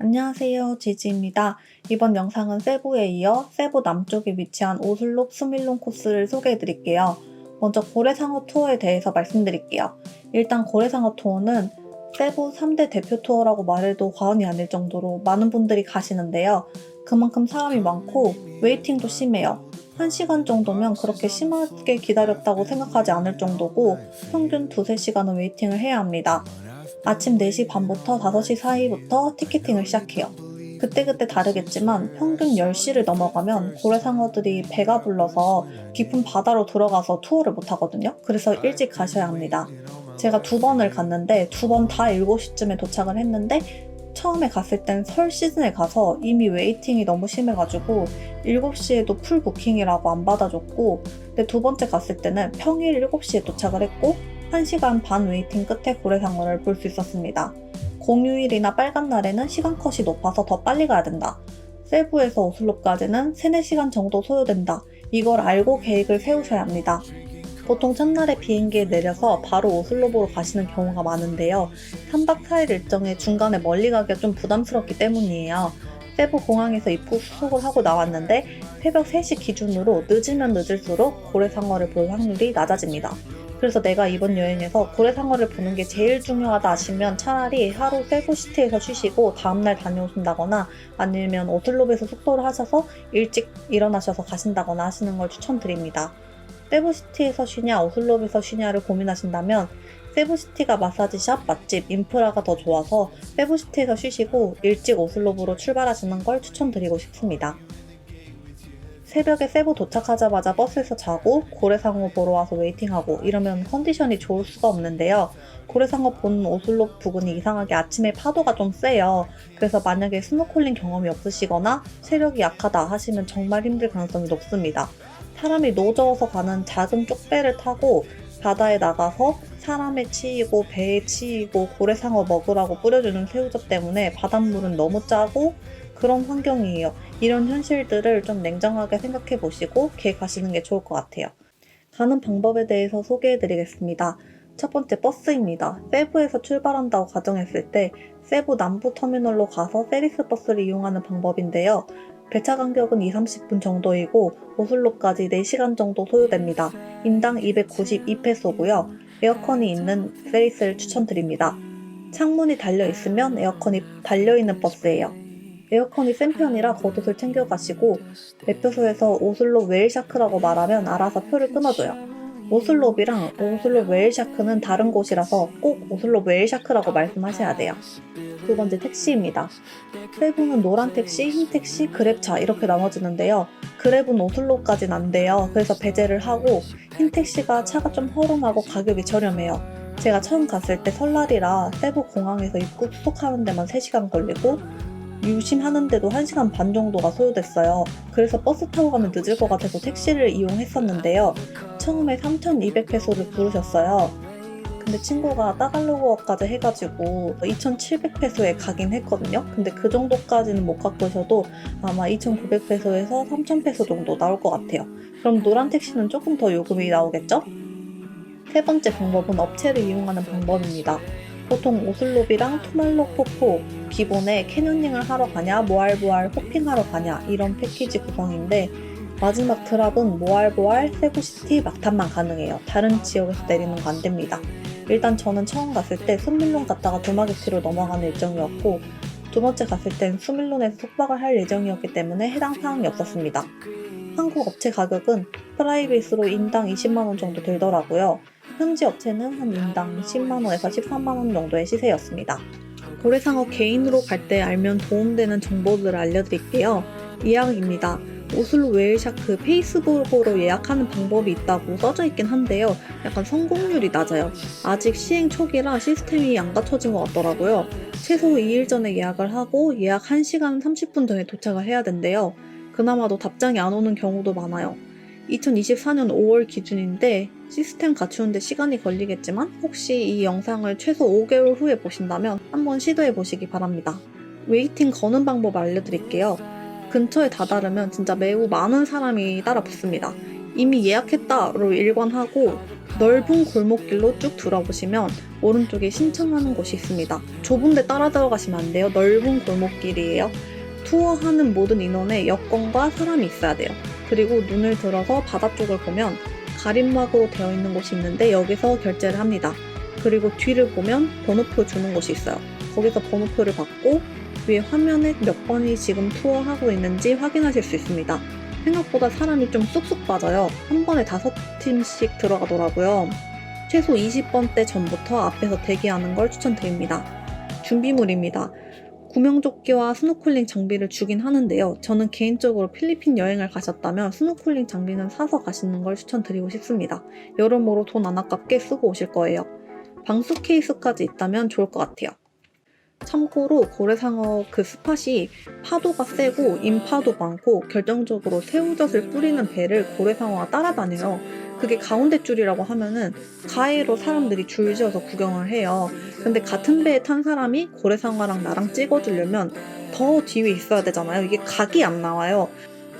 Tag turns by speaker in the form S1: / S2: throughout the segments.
S1: 안녕하세요, 지지입니다. 이번 영상은 세부에 이어 세부 남쪽에 위치한 오슬롭 스밀론 코스를 소개해드릴게요. 먼저 고래상어 투어에 대해서 말씀드릴게요. 일단 고래상어 투어는 세부 3대 대표 투어라고 말해도 과언이 아닐 정도로 많은 분들이 가시는데요. 그만큼 사람이 많고 웨이팅도 심해요. 1시간 정도면 그렇게 심하게 기다렸다고 생각하지 않을 정도고 평균 2~3시간은 웨이팅을 해야 합니다. 아침 4시 반부터 5시 사이부터 티켓팅을 시작해요. 그때그때 다르겠지만 평균 10시를 넘어가면 고래상어들이 배가 불러서 깊은 바다로 들어가서 투어를 못하거든요. 그래서 일찍 가셔야 합니다. 제가 2번을 갔는데 2번 다 7시쯤에 도착을 했는데 처음에 갔을 땐 설 시즌에 가서 이미 웨이팅이 너무 심해가지고 7시에도 풀 부킹이라고 안 받아줬고, 근데 2번째 갔을 때는 평일 7시에 도착을 했고 1시간 반 웨이팅 끝에 고래상어를 볼 수 있었습니다. 공휴일이나 빨간 날에는 시간 컷이 높아서 더 빨리 가야 된다. 세부에서 오슬롭까지는 3~4시간 정도 소요된다. 이걸 알고 계획을 세우셔야 합니다. 보통 첫날에 비행기에 내려서 바로 오슬롭으로 가시는 경우가 많은데요. 3박 4일 일정에 중간에 멀리 가기가 좀 부담스럽기 때문이에요. 세부 공항에서 입국 수속을 하고 나왔는데 새벽 3시 기준으로 늦으면 늦을수록 고래상어를 볼 확률이 낮아집니다. 그래서 내가 이번 여행에서 고래상어를 보는 게 제일 중요하다 하시면 차라리 하루 세부시티에서 쉬시고 다음날 다녀오신다거나 아니면 오슬롭에서 숙소를 하셔서 일찍 일어나셔서 가신다거나 하시는 걸 추천드립니다. 세부시티에서 쉬냐 오슬롭에서 쉬냐를 고민하신다면 세부시티가 마사지샵, 맛집, 인프라가 더 좋아서 세부시티에서 쉬시고 일찍 오슬롭으로 출발하시는 걸 추천드리고 싶습니다. 새벽에 세부 도착하자마자 버스에서 자고 고래상어 보러 와서 웨이팅하고 이러면 컨디션이 좋을 수가 없는데요. 고래상어 보는 오슬롭 부근이 이상하게 아침에 파도가 좀 세요. 그래서 만약에 스노클링 경험이 없으시거나 체력이 약하다 하시면 정말 힘들 가능성이 높습니다. 사람이 노저어서 가는 작은 쪽배를 타고 바다에 나가서 사람에 치이고 배에 치이고 고래상어 먹으라고 뿌려주는 새우젓 때문에 바닷물은 너무 짜고 그런 환경이에요. 이런 현실들을 좀 냉정하게 생각해 보시고 계획하시는 게 좋을 것 같아요. 가는 방법에 대해서 소개해 드리겠습니다. 첫 번째 버스입니다. 세부에서 출발한다고 가정했을 때 세부 남부 터미널로 가서 페리스 버스를 이용하는 방법인데요. 배차 간격은 2~30분 정도이고 오슬롭까지 4시간 정도 소요됩니다. 인당 292페소고요. 에어컨이 있는 페리스를 추천드립니다. 창문이 달려있으면 에어컨이 달려있는 버스예요. 에어컨이 센 편이라 겉옷을 챙겨가시고 매표소에서 오슬롭 웨일샤크라고 말하면 알아서 표를 끊어줘요. 오슬롭이랑 오슬롭 웨일샤크는 다른 곳이라서 꼭 오슬롭 웨일샤크라고 말씀하셔야 돼요. 두 번째 택시입니다. 세부는 노란 택시, 흰 택시, 그랩차 이렇게 나눠지는데요. 그랩은 오슬롭까진 안 돼요. 그래서 배제를 하고 흰 택시가 차가 좀 허름하고 가격이 저렴해요. 제가 처음 갔을 때 설날이라 세부 공항에서 입국 수속하는 데만 3시간 걸리고 유심하는데도 1시간 반 정도가 소요됐어요. 그래서 버스 타고 가면 늦을 것 같아서 택시를 이용했었는데요. 처음에 3,200페소를 부르셨어요. 근데 친구가 따갈로그까지 해가지고 2,700페소에 가긴 했거든요. 근데 그 정도까지는 못 가셔도 아마 2,900페소에서 3,000페소 정도 나올 것 같아요. 그럼 노란 택시는 조금 더 요금이 나오겠죠? 세 번째 방법은 업체를 이용하는 방법입니다. 보통 오슬롭이랑 투말록 포포 기본에 캐녀닝을 하러 가냐 모알보알 호핑하러 가냐 이런 패키지 구성인데 마지막 드랍은 모알보알 세부시티 막탄만 가능해요. 다른 지역에서 내리는 거 안됩니다. 일단 저는 처음 갔을 때 스밀론 갔다가 두마기티로 넘어가는 일정이었고 두 번째 갔을 땐 스밀론에서 숙박을 할 예정이었기 때문에 해당 사항이 없었습니다. 한국 업체 가격은 프라이빗으로 인당 20만원 정도 들더라고요. 현지 업체는 한 인당 10만원에서 13만원 정도의 시세였습니다. 고래상어 개인으로 갈 때 알면 도움되는 정보들을 알려드릴게요. 예약입니다. 오슬롭 웨일샤크 페이스북으로 예약하는 방법이 있다고 써져 있긴 한데요. 약간 성공률이 낮아요. 아직 시행 초기라 시스템이 안 갖춰진 것 같더라고요. 최소 2일 전에 예약을 하고 예약 1시간 30분 전에 도착을 해야 된대요. 그나마도 답장이 안 오는 경우도 많아요. 2024년 5월 기준인데 시스템 갖추는데 시간이 걸리겠지만 혹시 이 영상을 최소 5개월 후에 보신다면 한번 시도해 보시기 바랍니다. 웨이팅 거는 방법 알려드릴게요. 근처에 다다르면 진짜 매우 많은 사람이 따라 붙습니다. 이미 예약했다로 일관하고 넓은 골목길로 쭉 들어보시면 오른쪽에 신청하는 곳이 있습니다. 좁은데 따라 들어가시면 안 돼요. 넓은 골목길이에요. 투어하는 모든 인원의 여권과 사람이 있어야 돼요. 그리고 눈을 들어서 바다 쪽을 보면 가림막으로 되어 있는 곳이 있는데 여기서 결제를 합니다. 그리고 뒤를 보면 번호표 주는 곳이 있어요. 거기서 번호표를 받고 위에 화면에 몇 번이 지금 투어하고 있는지 확인하실 수 있습니다. 생각보다 사람이 좀 쑥쑥 빠져요. 한 번에 5팀씩 들어가더라고요. 최소 20번대 전부터 앞에서 대기하는 걸 추천드립니다. 준비물입니다. 구명조끼와 스노클링 장비를 주긴 하는데요. 저는 개인적으로 필리핀 여행을 가셨다면 스노클링 장비는 사서 가시는 걸 추천드리고 싶습니다. 여러모로 돈 안 아깝게 쓰고 오실 거예요. 방수 케이스까지 있다면 좋을 것 같아요. 참고로 고래상어 그 스팟이 파도가 세고 인파도 많고 결정적으로 새우젓을 뿌리는 배를 고래상어가 따라다녀요. 그게 가운데 줄이라고 하면은 가해로 사람들이 줄지어서 구경을 해요. 근데 같은 배에 탄 사람이 고래상어랑 나랑 찍어주려면 더 뒤에 있어야 되잖아요. 이게 각이 안 나와요.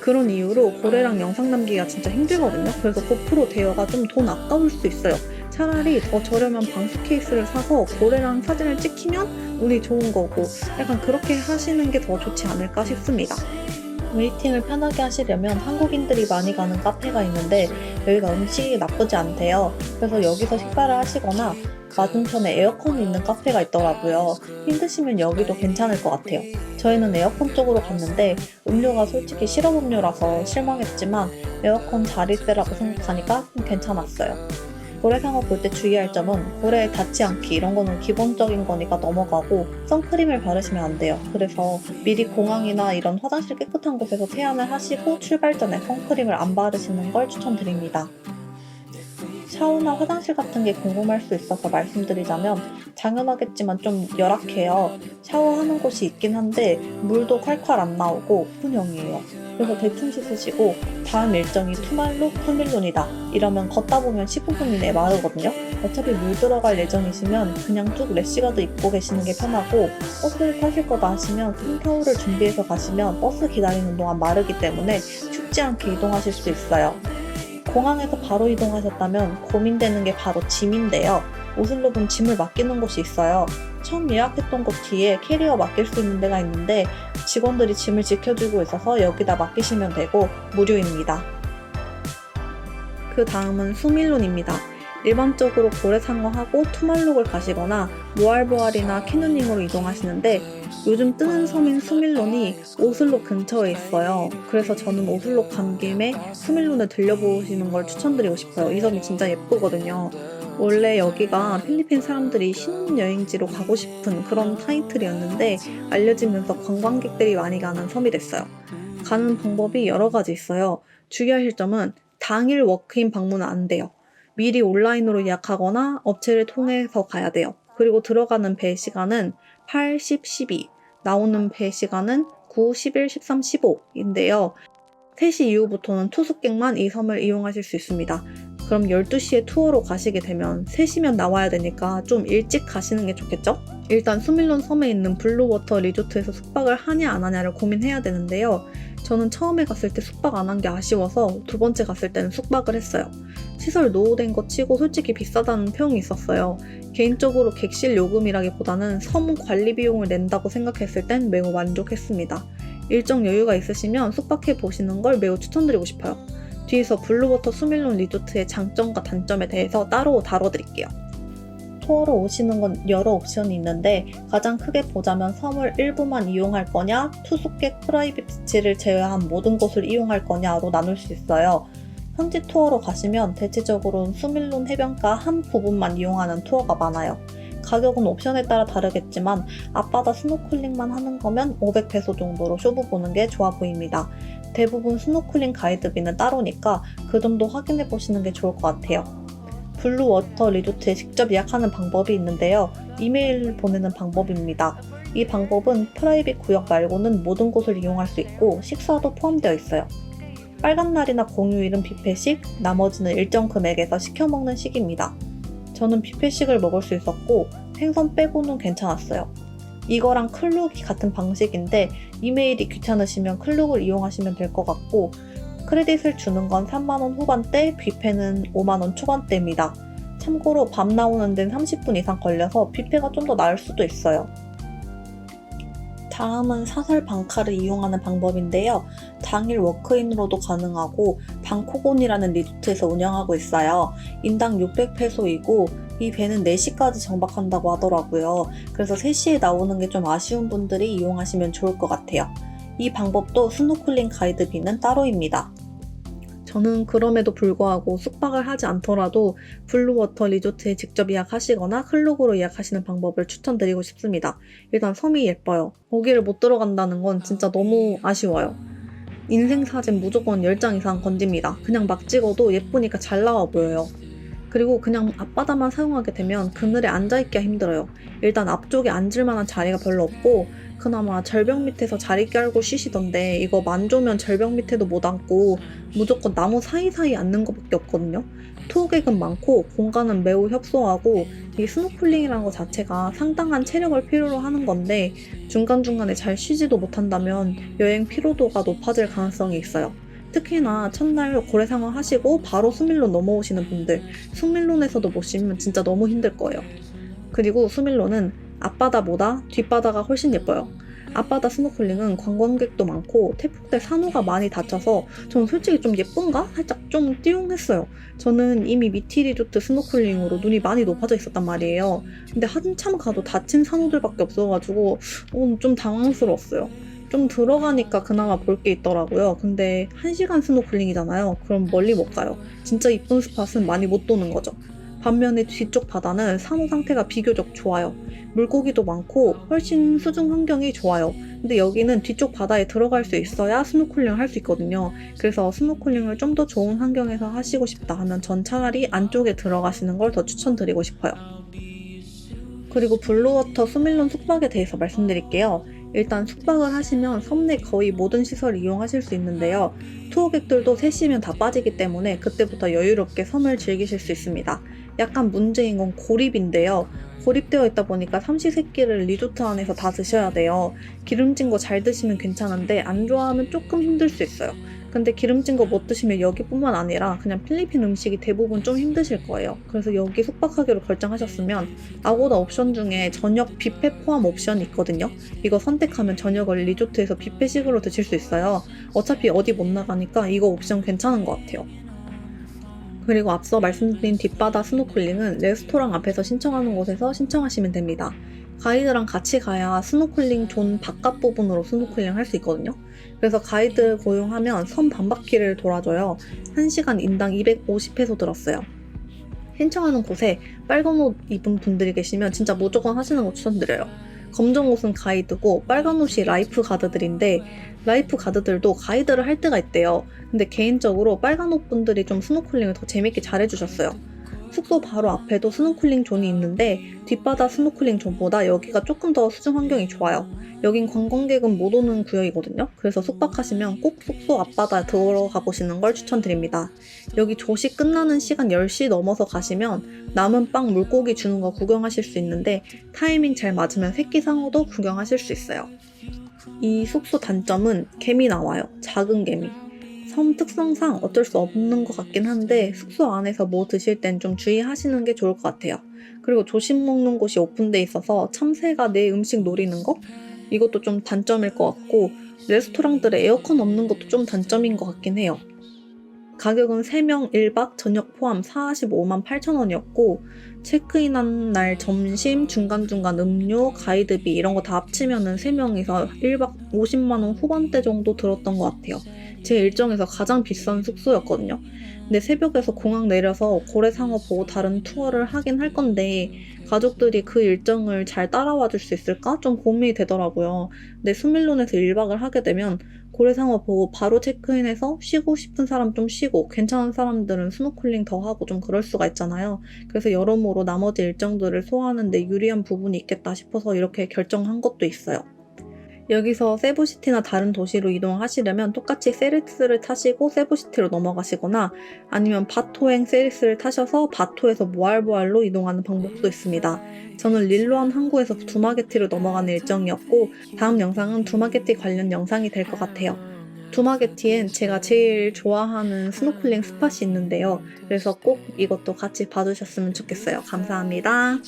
S1: 그런 이유로 고래랑 영상 남기기가 진짜 힘들거든요. 그래서 고프로 대여가 좀 돈 아까울 수 있어요. 차라리 더 저렴한 방수 케이스를 사서 고래랑 사진을 찍히면 운이 좋은 거고 약간 그렇게 하시는 게 더 좋지 않을까 싶습니다. 웨이팅을 편하게 하시려면 한국인들이 많이 가는 카페가 있는데 여기가 음식이 나쁘지 않대요. 그래서 여기서 식사를 하시거나 맞은편에 에어컨이 있는 카페가 있더라고요. 힘드시면 여기도 괜찮을 것 같아요. 저희는 에어컨 쪽으로 갔는데 음료가 솔직히 실험음료라서 실망했지만 에어컨 자리세라고 생각하니까 좀 괜찮았어요. 고래상어 볼 때 주의할 점은 고래에 닿지 않기 이런 거는 기본적인 거니까 넘어가고 선크림을 바르시면 안 돼요. 그래서 미리 공항이나 이런 화장실 깨끗한 곳에서 세안을 하시고 출발 전에 선크림을 안 바르시는 걸 추천드립니다. 샤워나 화장실 같은 게 궁금할 수 있어서 말씀드리자면 당연하겠지만 좀 열악해요. 샤워하는 곳이 있긴 한데 물도 콸콸 안 나오고 오픈형이에요. 그래서 대충 씻으시고 다음 일정이 투말룩 투밀론이다 이러면 걷다 보면 15분 이내에 마르거든요. 어차피 물 들어갈 예정이시면 그냥 쭉 래시가드 입고 계시는 게 편하고 버스를 타실 거다 하시면 큰 타올을 준비해서 가시면 버스 기다리는 동안 마르기 때문에 춥지 않게 이동하실 수 있어요. 공항에서 바로 이동하셨다면 고민되는 게 바로 짐인데요. 오슬롭은 짐을 맡기는 곳이 있어요. 처음 예약했던 곳 뒤에 캐리어 맡길 수 있는 데가 있는데 직원들이 짐을 지켜주고 있어서 여기다 맡기시면 되고 무료입니다. 그 다음은 수밀론입니다. 일반적으로 고래상어하고 투말룩을 가시거나 무알보알이나 캐녀닝으로 이동하시는데 요즘 뜨는 섬인 수밀론이 오슬로 근처에 있어요. 그래서 저는 오슬로 간 김에 수밀론을 들려보시는 걸 추천드리고 싶어요. 이 섬이 진짜 예쁘거든요. 원래 여기가 필리핀 사람들이 신혼여행지로 가고 싶은 그런 타이틀이었는데 알려지면서 관광객들이 많이 가는 섬이 됐어요. 가는 방법이 여러 가지 있어요. 주의하실 점은 당일 워크인 방문은 안 돼요. 미리 온라인으로 예약하거나 업체를 통해서 가야 돼요. 그리고 들어가는 배 시간은 8, 10, 12, 나오는 배 시간은 9, 11, 13, 15인데요. 3시 이후부터는 투숙객만 이 섬을 이용하실 수 있습니다. 그럼 12시에 투어로 가시게 되면 3시면 나와야 되니까 좀 일찍 가시는 게 좋겠죠? 일단 수밀론 섬에 있는 블루워터 리조트에서 숙박을 하냐 안 하냐를 고민해야 되는데요. 저는 처음에 갔을 때 숙박 안 한 게 아쉬워서 두 번째 갔을 때는 숙박을 했어요. 시설 노후된 거 치고 솔직히 비싸다는 평이 있었어요. 개인적으로 객실 요금이라기보다는 섬 관리 비용을 낸다고 생각했을 땐 매우 만족했습니다. 일정 여유가 있으시면 숙박해 보시는 걸 매우 추천드리고 싶어요. 뒤에서 블루워터 수밀론 리조트의 장점과 단점에 대해서 따로 다뤄드릴게요. 투어로 오시는 건 여러 옵션이 있는데 가장 크게 보자면 섬을 일부만 이용할 거냐, 투숙객 프라이빗지를 제외한 모든 곳을 이용할 거냐로 나눌 수 있어요. 현지 투어로 가시면 대체적으로는 수밀론 해변가 한 부분만 이용하는 투어가 많아요. 가격은 옵션에 따라 다르겠지만 앞바다 스노클링만 하는 거면 500페소 정도로 쇼부 보는 게 좋아 보입니다. 대부분 스노클링 가이드비는 따로니까 그 점도 확인해 보시는 게 좋을 것 같아요. 블루워터 리조트에 직접 예약하는 방법이 있는데요. 이메일을 보내는 방법입니다. 이 방법은 프라이빗 구역 말고는 모든 곳을 이용할 수 있고 식사도 포함되어 있어요. 빨간 날이나 공휴일은 뷔페식, 나머지는 일정 금액에서 시켜 먹는 식입니다. 저는 뷔페식을 먹을 수 있었고 생선 빼고는 괜찮았어요. 이거랑 클룩이 같은 방식인데 이메일이 귀찮으시면 클룩을 이용하시면 될 것 같고 크레딧을 주는 건 3만원 후반대, 뷔페는 5만원 초반대입니다. 참고로 밥 나오는 데는 30분 이상 걸려서 뷔페가 좀 더 나을 수도 있어요. 다음은 사설 방카를 이용하는 방법인데요. 당일 워크인으로도 가능하고 방코곤이라는 리조트에서 운영하고 있어요. 인당 600페소이고 이 배는 4시까지 정박한다고 하더라고요. 그래서 3시에 나오는 게 좀 아쉬운 분들이 이용하시면 좋을 것 같아요. 이 방법도 스노클링 가이드비는 따로입니다. 저는 그럼에도 불구하고 숙박을 하지 않더라도 블루워터 리조트에 직접 예약하시거나 클룩으로 예약하시는 방법을 추천드리고 싶습니다. 일단 섬이 예뻐요. 거기를 못 들어간다는 건 진짜 너무 아쉬워요. 인생사진 무조건 10장 이상 건집니다. 그냥 막 찍어도 예쁘니까 잘 나와 보여요. 그리고 그냥 앞바다만 사용하게 되면 그늘에 앉아있기가 힘들어요. 일단 앞쪽에 앉을 만한 자리가 별로 없고 그나마 절벽 밑에서 자리 깔고 쉬시던데 이거 만조면 절벽 밑에도 못 앉고 무조건 나무 사이사이 앉는 것밖에 없거든요. 투어객은 많고 공간은 매우 협소하고 이 스노클링이라는 것 자체가 상당한 체력을 필요로 하는 건데 중간중간에 잘 쉬지도 못한다면 여행 피로도가 높아질 가능성이 있어요. 특히나 첫날 고래상어 하시고 바로 수밀론 넘어오시는 분들, 수밀론에서도 못 쉬면 진짜 너무 힘들 거예요. 그리고 수밀론은 앞바다보다 뒷바다가 훨씬 예뻐요. 앞바다 스노클링은 관광객도 많고 태풍 때 산호가 많이 다쳐서 저는 솔직히 좀 예쁜가? 살짝 좀 띠용했어요. 저는 이미 미티 리조트 스노클링으로 눈이 많이 높아져 있었단 말이에요. 근데 한참 가도 다친 산호들밖에 없어가지고 좀 당황스러웠어요. 좀 들어가니까 그나마 볼 게 있더라고요. 근데 1시간 스노클링이잖아요. 그럼 멀리 못 가요. 진짜 이쁜 스팟은 많이 못 도는 거죠. 반면에 뒤쪽 바다는 산호 상태가 비교적 좋아요. 물고기도 많고 훨씬 수중 환경이 좋아요. 근데 여기는 뒤쪽 바다에 들어갈 수 있어야 스노클링을 할 수 있거든요. 그래서 스노클링을 좀 더 좋은 환경에서 하시고 싶다 하면 전 차라리 안쪽에 들어가시는 걸 더 추천드리고 싶어요. 그리고 블루워터 수밀론 숙박에 대해서 말씀드릴게요. 일단 숙박을 하시면 섬 내 거의 모든 시설을 이용하실 수 있는데요. 투어객들도 3시면 다 빠지기 때문에 그때부터 여유롭게 섬을 즐기실 수 있습니다. 약간 문제인 건 고립인데요. 고립되어 있다 보니까 삼시세끼를 리조트 안에서 다 드셔야 돼요. 기름진 거 잘 드시면 괜찮은데 안 좋아하면 조금 힘들 수 있어요. 근데 기름진 거 못 드시면 여기뿐만 아니라 그냥 필리핀 음식이 대부분 좀 힘드실 거예요. 그래서 여기 숙박하기로 결정하셨으면 아고다 옵션 중에 저녁 뷔페 포함 옵션이 있거든요. 이거 선택하면 저녁을 리조트에서 뷔페식으로 드실 수 있어요. 어차피 어디 못 나가니까 이거 옵션 괜찮은 것 같아요. 그리고 앞서 말씀드린 뒷바다 스노클링은 레스토랑 앞에서 신청하는 곳에서 신청하시면 됩니다. 가이드랑 같이 가야 스노클링 존 바깥 부분으로 스노클링 할 수 있거든요. 그래서 가이드 고용하면 섬 반바퀴를 돌아줘요. 1시간 인당 250페소 들었어요. 신청하는 곳에 빨간 옷 입은 분들이 계시면 진짜 무조건 하시는 거 추천드려요. 검정 옷은 가이드고 빨간 옷이 라이프 가드들인데 라이프 가드들도 가이드를 할 때가 있대요. 근데 개인적으로 빨간 옷 분들이 좀 스노클링을 더 재밌게 잘해주셨어요. 숙소 바로 앞에도 스노클링 존이 있는데 뒷바다 스노클링 존보다 여기가 조금 더 수중 환경이 좋아요. 여긴 관광객은 못 오는 구역이거든요. 그래서 숙박하시면 꼭 숙소 앞바다에 들어가 보시는 걸 추천드립니다. 여기 조식 끝나는 시간 10시 넘어서 가시면 남은 빵 물고기 주는 거 구경하실 수 있는데 타이밍 잘 맞으면 새끼 상어도 구경하실 수 있어요. 이 숙소 단점은 개미 나와요. 작은 개미. 섬 특성상 어쩔 수 없는 것 같긴 한데 숙소 안에서 뭐 드실 땐 좀 주의하시는 게 좋을 것 같아요. 그리고 조식 먹는 곳이 오픈돼 있어서 참새가 내 음식 노리는 거? 이것도 좀 단점일 것 같고 레스토랑들에 에어컨 없는 것도 좀 단점인 것 같긴 해요. 가격은 3명 1박 저녁 포함 45만 8천 원이었고 체크인한 날 점심, 중간중간 음료, 가이드비 이런 거 다 합치면은 3명이서 1박 50만 원 후반대 정도 들었던 것 같아요. 제 일정에서 가장 비싼 숙소였거든요. 근데 새벽에서 공항 내려서 고래상어 보고 다른 투어를 하긴 할 건데 가족들이 그 일정을 잘 따라와 줄 수 있을까? 좀 고민이 되더라고요. 근데 수밀론에서 1박을 하게 되면 고래상어 보고 바로 체크인해서 쉬고 싶은 사람 좀 쉬고 괜찮은 사람들은 스노클링 더 하고 좀 그럴 수가 있잖아요. 그래서 여러모로 나머지 일정들을 소화하는 데 유리한 부분이 있겠다 싶어서 이렇게 결정한 것도 있어요. 여기서 세부시티나 다른 도시로 이동하시려면 똑같이 세리스를 타시고 세부시티로 넘어가시거나 아니면 바토행 세리스를 타셔서 바토에서 모알보알로 이동하는 방법도 있습니다. 저는 릴로암 항구에서 두마게티로 넘어가는 일정이었고 다음 영상은 두마게티 관련 영상이 될 것 같아요. 두마게티엔 제가 제일 좋아하는 스노클링 스팟이 있는데요. 그래서 꼭 이것도 같이 봐주셨으면 좋겠어요. 감사합니다.